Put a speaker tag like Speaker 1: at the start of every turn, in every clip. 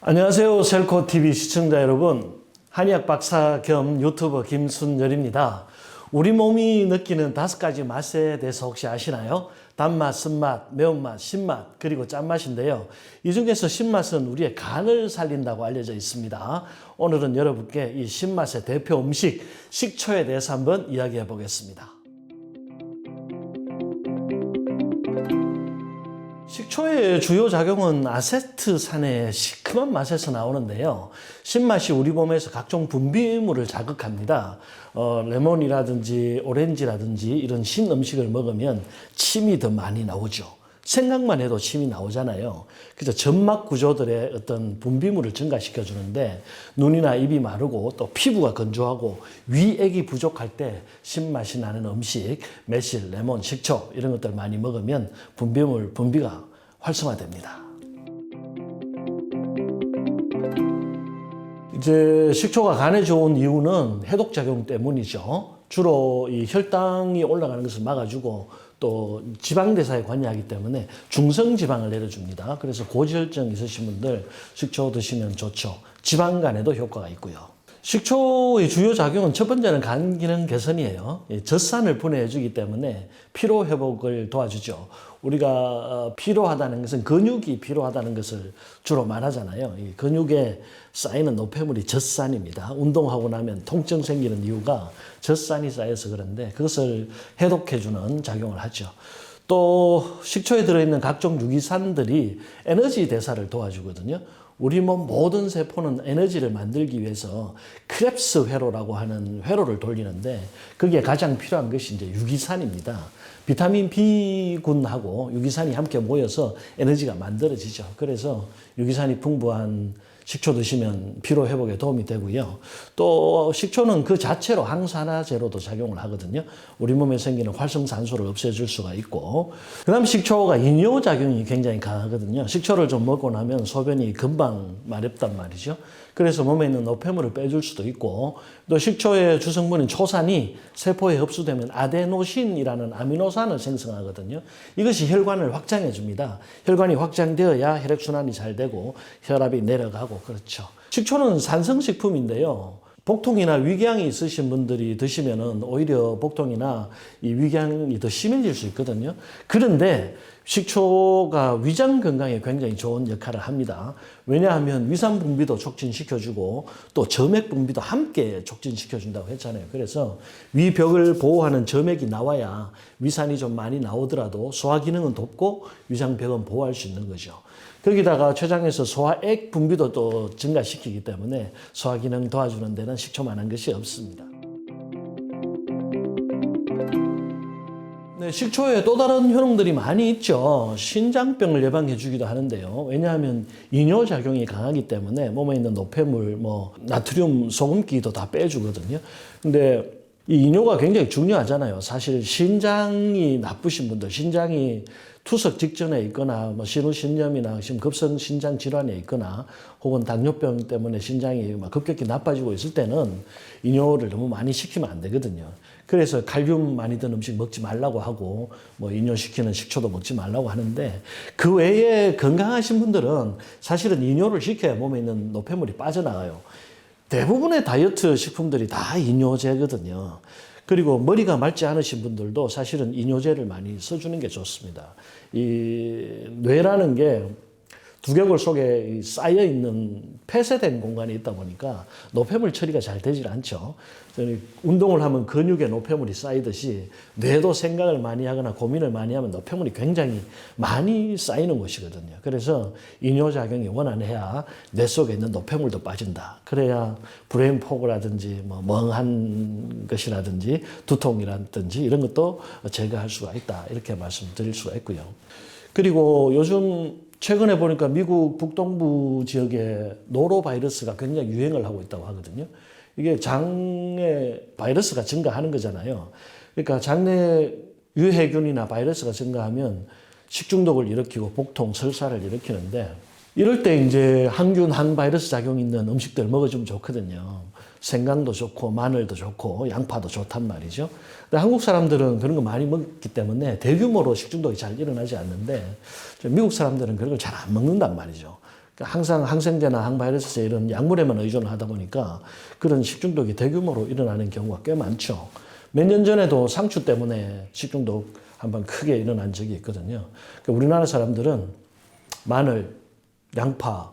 Speaker 1: 안녕하세요. 셀코TV 시청자 여러분. 한의학 박사 겸 유튜버 김순열입니다. 우리 몸이 느끼는 5가지 맛에 대해서 혹시 아시나요? 단맛, 쓴맛, 매운맛, 신맛, 그리고 짠맛인데요. 이 중에서 신맛은 우리의 간을 살린다고 알려져 있습니다. 오늘은 여러분께 이 신맛의 대표 음식, 식초에 대해서 한번 이야기해 보겠습니다. 식초의 주요 작용은 아세트산의 시큼한 맛에서 나오는데요. 신맛이 우리 몸에서 각종 분비물을 자극합니다. 레몬이라든지 오렌지라든지 이런 신 음식을 먹으면 침이 더 많이 나오죠. 생각만 해도 침이 나오잖아요. 그래서 점막 구조들의 어떤 분비물을 증가시켜 주는데 눈이나 입이 마르고 또 피부가 건조하고 위액이 부족할 때 신맛이 나는 음식, 매실, 레몬, 식초 이런 것들 많이 먹으면 분비가 활성화됩니다. 이제 식초가 간에 좋은 이유는 해독작용 때문이죠. 주로 이 혈당이 올라가는 것을 막아주고 또 지방대사에 관여하기 때문에 중성지방을 내려줍니다. 그래서 고지혈증 있으신 분들 식초 드시면 좋죠. 지방간에도 효과가 있고요. 식초의 주요 작용은 첫 번째는 간 기능 개선이에요. 젖산을 분해해주기 때문에 피로 회복을 도와주죠. 우리가 피로하다는 것은 근육이 피로하다는 것을 주로 말하잖아요. 이 근육에 쌓이는 노폐물이 젖산입니다. 운동하고 나면 통증 생기는 이유가 젖산이 쌓여서 그런데 그것을 해독해주는 작용을 하죠. 또 식초에 들어있는 각종 유기산들이 에너지 대사를 도와주거든요. 우리 몸 모든 세포는 에너지를 만들기 위해서 크렙스 회로라고 하는 회로를 돌리는데 그게 가장 필요한 것이 이제 유기산입니다. 비타민 B군하고 유기산이 함께 모여서 에너지가 만들어지죠. 그래서 유기산이 풍부한 식초 드시면 피로 회복에 도움이 되고요. 또 식초는 그 자체로 항산화제로도 작용을 하거든요. 우리 몸에 생기는 활성산소를 없애줄 수가 있고, 그다음 식초가 이뇨작용이 굉장히 강하거든요. 식초를 좀 먹고 나면 소변이 금방 마렵단 말이죠. 그래서 몸에 있는 노폐물을 빼줄 수도 있고, 또 식초의 주성분인 초산이 세포에 흡수되면 아데노신이라는 아미노산을 생성하거든요. 이것이 혈관을 확장해 줍니다. 혈관이 확장되어야 혈액순환이 잘 되고 혈압이 내려가고 그렇죠. 식초는 산성식품인데요. 복통이나 위궤양이 있으신 분들이 드시면은 오히려 복통이나 이 위궤양이 더 심해질 수 있거든요. 그런데 식초가 위장 건강에 굉장히 좋은 역할을 합니다. 왜냐하면 위산 분비도 촉진시켜주고 또 점액 분비도 함께 촉진시켜준다고 했잖아요. 그래서 위벽을 보호하는 점액이 나와야 위산이 좀 많이 나오더라도 소화 기능은 돕고 위장벽은 보호할 수 있는 거죠. 거기다가 췌장에서 소화액 분비도 또 증가시키기 때문에 소화 기능 도와주는 데는 식초만한 것이 없습니다. 네, 식초에 또 다른 효능들이 많이 있죠. 신장병을 예방해 주기도 하는데요. 왜냐하면 이뇨작용이 강하기 때문에 몸에 있는 노폐물, 나트륨, 소금기도 다 빼주거든요. 근데 이 이뇨가 굉장히 중요하잖아요. 사실 신장이 나쁘신 분들, 신장이 투석 직전에 있거나 신우신염이나 지금 급성 신장 질환에 있거나 혹은 당뇨병 때문에 신장이 급격히 나빠지고 있을 때는 이뇨를 너무 많이 시키면 안 되거든요. 그래서 칼륨 많이 든 음식 먹지 말라고 하고 이뇨시키는 식초도 먹지 말라고 하는데 그 외에 건강하신 분들은 사실은 이뇨를 시켜야 몸에 있는 노폐물이 빠져나가요. 대부분의 다이어트 식품들이 다 이뇨제거든요. 그리고 머리가 맑지 않으신 분들도 사실은 이뇨제를 많이 써주는 게 좋습니다. 이 뇌라는 게 두개골 속에 쌓여있는 폐쇄된 공간이 있다 보니까 노폐물 처리가 잘 되질 않죠. 운동을 하면 근육에 노폐물이 쌓이듯이 뇌도 생각을 많이 하거나 고민을 많이 하면 노폐물이 굉장히 많이 쌓이는 곳이거든요. 그래서 이뇨작용이 원활해야 뇌 속에 있는 노폐물도 빠진다. 그래야 브레인 포그라든지 멍한 것이라든지 두통이라든지 이런 것도 제거할 수가 있다. 이렇게 말씀드릴 수가 있고요. 그리고 요즘 최근에 보니까 미국 북동부 지역에 노로바이러스가 굉장히 유행을 하고 있다고 하거든요. 이게 장에 바이러스가 증가하는 거잖아요. 그러니까 장내 유해균이나 바이러스가 증가하면 식중독을 일으키고 복통, 설사를 일으키는데 이럴 때 이제 항균, 항바이러스 작용이 있는 음식들 먹어주면 좋거든요. 생강도 좋고 마늘도 좋고 양파도 좋단 말이죠. 근데 한국 사람들은 그런 거 많이 먹기 때문에 대규모로 식중독이 잘 일어나지 않는데 미국 사람들은 그런 걸 잘 안 먹는단 말이죠. 그러니까 항상 항생제나 항바이러스제 이런 약물에만 의존을 하다 보니까 그런 식중독이 대규모로 일어나는 경우가 꽤 많죠. 몇 년 전에도 상추 때문에 식중독 한번 크게 일어난 적이 있거든요. 그러니까 우리나라 사람들은 마늘, 양파,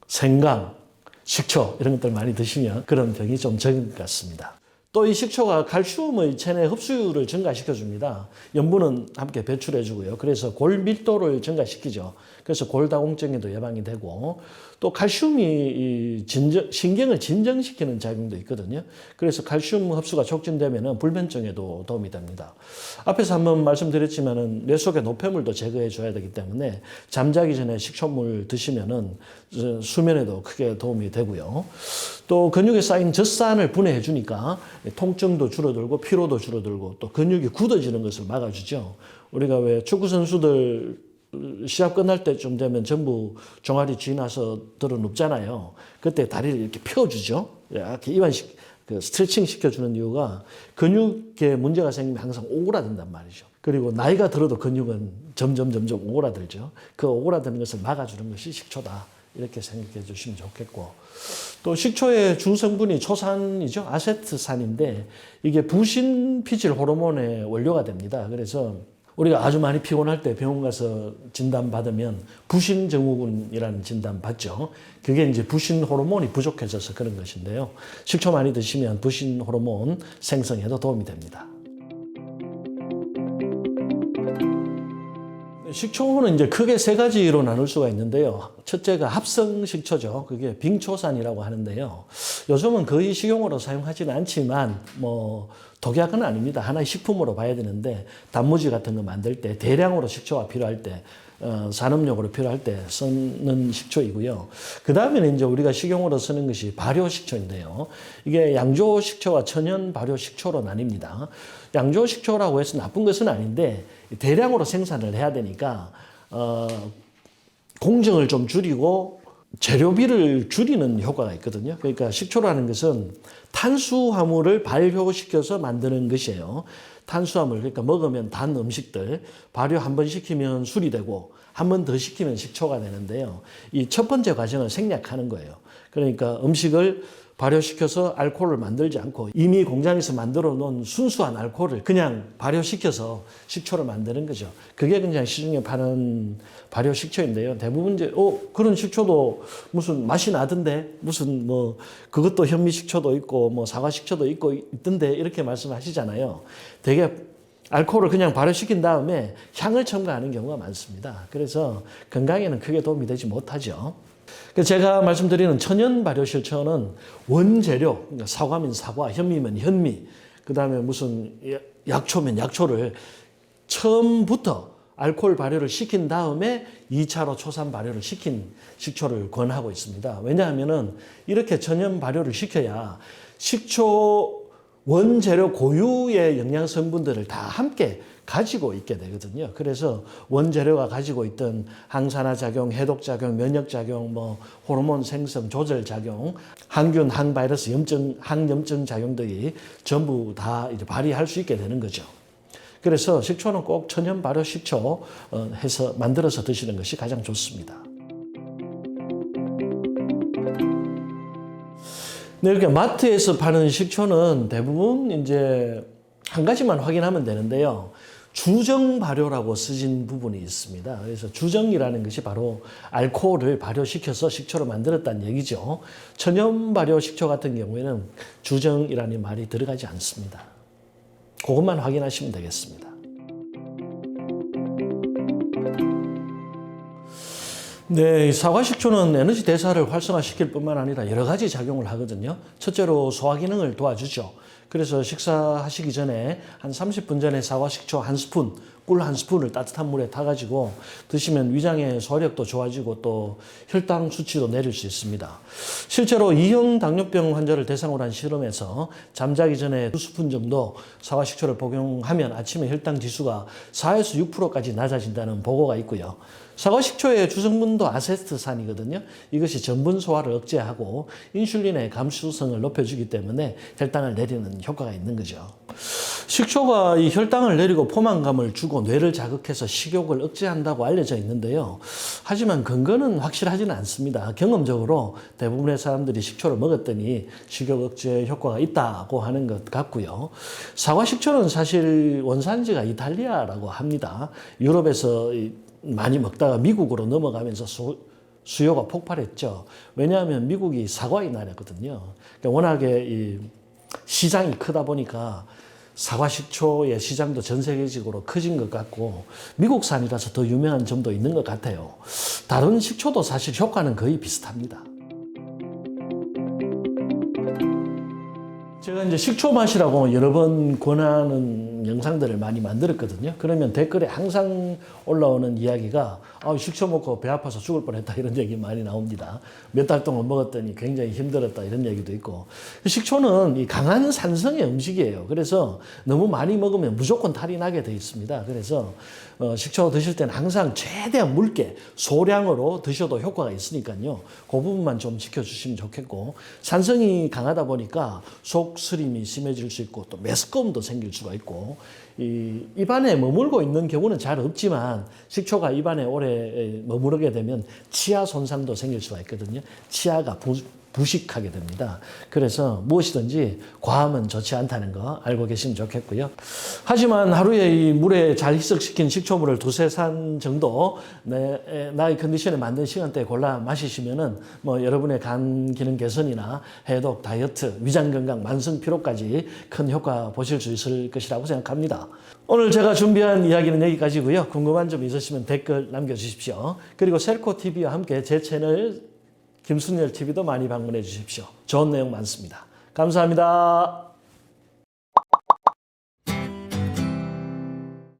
Speaker 1: 생강, 식초 이런 것들 많이 드시면 그런 병이 좀 적은 것 같습니다. 또 이 식초가 칼슘의 체내 흡수율을 증가시켜 줍니다. 염분은 함께 배출해 주고요. 그래서 골 밀도를 증가시키죠. 그래서 골다공증에도 예방이 되고 또 칼슘이 신경을 진정시키는 작용도 있거든요. 그래서 칼슘 흡수가 촉진되면 불면증에도 도움이 됩니다. 앞에서 한번 말씀드렸지만은 뇌 속의 노폐물도 제거해 줘야 되기 때문에 잠자기 전에 식초물 드시면은 수면에도 크게 도움이 되고요. 또 근육에 쌓인 젖산을 분해해 주니까 통증도 줄어들고 피로도 줄어들고 또 근육이 굳어지는 것을 막아주죠. 우리가 왜 축구 선수들 시합 끝날 때쯤 되면 전부 종아리 쥐나서 들어 눕잖아요. 그때 다리를 이렇게 펴주죠. 이렇게 그 스트레칭 시켜주는 이유가 근육에 문제가 생기면 항상 오그라든단 말이죠. 그리고 나이가 들어도 근육은 점점 오그라들죠. 그 오그라드는 것을 막아주는 것이 식초다. 이렇게 생각해 주시면 좋겠고 또 식초의 주성분이 초산이죠. 아세트산인데 이게 부신피질 호르몬의 원료가 됩니다. 그래서 우리가 아주 많이 피곤할 때 병원 가서 진단받으면 부신증후군이라는 진단 받죠. 그게 이제 부신 호르몬이 부족해져서 그런 것인데요. 식초 많이 드시면 부신 호르몬 생성에도 도움이 됩니다. 식초는 이제 크게 세 가지로 나눌 수가 있는데요. 첫째가 합성 식초죠. 그게 빙초산이라고 하는데요. 요즘은 거의 식용으로 사용하지는 않지만 독약은 아닙니다. 하나의 식품으로 봐야 되는데 단무지 같은 거 만들 때 대량으로 식초가 필요할 때 산업용으로 필요할 때 쓰는 식초이고요. 그 다음에는 이제 우리가 식용으로 쓰는 것이 발효식초인데요. 이게 양조식초와 천연 발효식초로 나뉩니다. 양조식초라고 해서 나쁜 것은 아닌데 대량으로 생산을 해야 되니까 공정을 좀 줄이고 재료비를 줄이는 효과가 있거든요. 그러니까 식초라는 것은 탄수화물을 발효시켜서 만드는 것이에요. 탄수화물, 그러니까 먹으면 단 음식들, 발효 한 번 시키면 술이 되고 한 번 더 시키면 식초가 되는데요. 이 첫 번째 과정을 생략하는 거예요. 그러니까 음식을 발효시켜서 알코올을 만들지 않고 이미 공장에서 만들어 놓은 순수한 알코올을 그냥 발효시켜서 식초를 만드는 거죠. 그게 그냥 시중에 파는 발효식초인데요. 대부분 이제 그런 식초도 무슨 맛이 나던데 무슨 그것도 현미식초도 있고 사과식초도 있고 있던데 이렇게 말씀하시잖아요. 되게 알코올을 그냥 발효시킨 다음에 향을 첨가하는 경우가 많습니다. 그래서 건강에는 크게 도움이 되지 못하죠. 제가 말씀드리는 천연 발효식초는 원재료, 그러니까 사과면 사과, 현미면 현미, 그 다음에 무슨 약초면 약초를 처음부터 알코올 발효를 시킨 다음에 2차로 초산 발효를 시킨 식초를 권하고 있습니다. 왜냐하면은 이렇게 천연 발효를 시켜야 식초 원재료 고유의 영양 성분들을 다 함께 가지고 있게 되거든요. 그래서 원재료가 가지고 있던 항산화 작용, 해독 작용, 면역 작용, 호르몬 생성 조절 작용, 항균, 항바이러스, 항염증 작용들이 전부 다 이제 발휘할 수 있게 되는 거죠. 그래서 식초는 꼭 천연 발효 식초 해서 만들어서 드시는 것이 가장 좋습니다. 네, 이렇게 마트에서 파는 식초는 대부분 이제 한 가지만 확인하면 되는데요. 주정 발효라고 쓰진 부분이 있습니다. 그래서 주정이라는 것이 바로 알코올을 발효시켜서 식초로 만들었다는 얘기죠. 천연 발효 식초 같은 경우에는 주정이라는 말이 들어가지 않습니다. 그것만 확인하시면 되겠습니다. 네, 사과식초는 에너지 대사를 활성화시킬 뿐만 아니라 여러 가지 작용을 하거든요. 첫째로 소화 기능을 도와주죠. 그래서 식사하시기 전에 한 30분 전에 사과식초 한 스푼, 꿀 한 스푼을 따뜻한 물에 타가지고 드시면 위장의 소화력도 좋아지고 또 혈당 수치도 내릴 수 있습니다. 실제로 2형 당뇨병 환자를 대상으로 한 실험에서 잠자기 전에 2스푼 정도 사과식초를 복용하면 아침에 혈당 지수가 4에서 6%까지 낮아진다는 보고가 있고요. 사과식초의 주성분도 아세트산이거든요. 이것이 전분 소화를 억제하고 인슐린의 감수성을 높여주기 때문에 혈당을 내리는 효과가 있는 거죠. 식초가 이 혈당을 내리고 포만감을 주고 주고 뇌를 자극해서 식욕을 억제한다고 알려져 있는데요. 하지만 근거는 확실하지는 않습니다. 경험적으로 대부분의 사람들이 식초를 먹었더니 식욕 억제 효과가 있다고 하는 것 같고요. 사과 식초는 사실 원산지가 이탈리아라고 합니다. 유럽에서 많이 먹다가 미국으로 넘어가면서 수요가 폭발했죠. 왜냐하면 미국이 사과의 나라거든요. 그러니까 워낙에 이 시장이 크다 보니까 사과 식초의 시장도 전 세계적으로 커진 것 같고 미국산이라서 더 유명한 점도 있는 것 같아요. 다른 식초도 사실 효과는 거의 비슷합니다. 제가 이제 식초 맛이라고 여러 번 권하는 영상들을 많이 만들었거든요. 그러면 댓글에 항상 올라오는 이야기가 식초 먹고 배 아파서 죽을 뻔했다 이런 얘기 많이 나옵니다. 몇 달 동안 먹었더니 굉장히 힘들었다 이런 얘기도 있고. 식초는 이 강한 산성의 음식이에요. 그래서 너무 많이 먹으면 무조건 탈이 나게 돼 있습니다. 그래서 식초 드실 때는 항상 최대한 묽게 소량으로 드셔도 효과가 있으니까요. 그 부분만 좀 지켜주시면 좋겠고, 산성이 강하다 보니까 속쓰림이 심해질 수 있고 또 메스꺼움도 생길 수가 있고, 이 입안에 머물고 있는 경우는 잘 없지만 식초가 입안에 오래 머무르게 되면 치아 손상도 생길 수가 있거든요. 치아가 부식하게 됩니다. 그래서 무엇이든지 과하면 좋지 않다는 거 알고 계시면 좋겠고요. 하지만 하루에 이 물에 잘 희석시킨 식초물을 두세 잔 정도 나의 컨디션에 맞는 시간대에 골라 마시시면은 여러분의 간 기능 개선이나 해독, 다이어트, 위장 건강, 만성 피로까지 큰 효과 보실 수 있을 것이라고 생각합니다. 오늘 제가 준비한 이야기는 여기까지고요. 궁금한 점 있으시면 댓글 남겨주십시오. 그리고 셀코TV와 함께 제 채널 김순열 TV도 많이 방문해 주십시오. 좋은 내용 많습니다. 감사합니다.